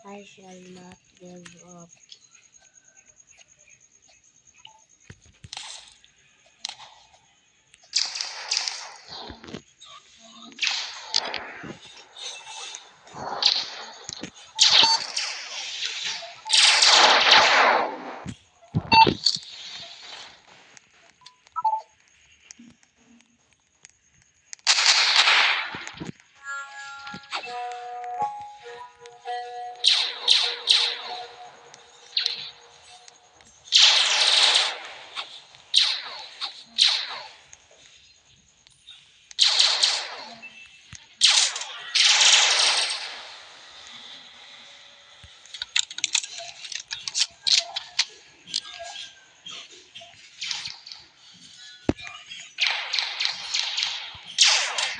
I shall not give up.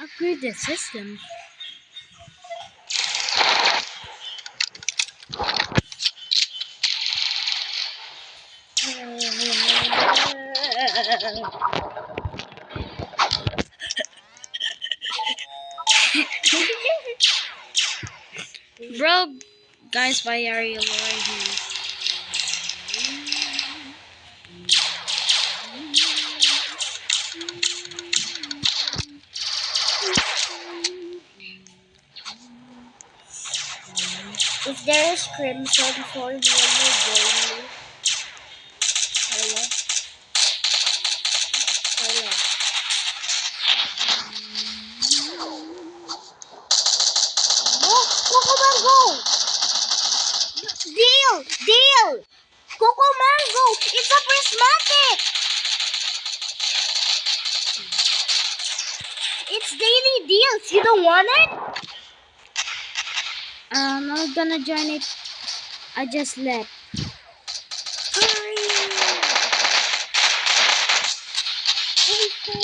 Upgrade the system. Bro, guys, why are you lowering? If there is Crimson Fall, will you join me? Hello? Hello? Oh, Coco Mango! Deal! Deal! Coco Mango! It's a prismatic! It's daily deals. You don't want it? I'm not gonna join it. I just left. Hurry! Coco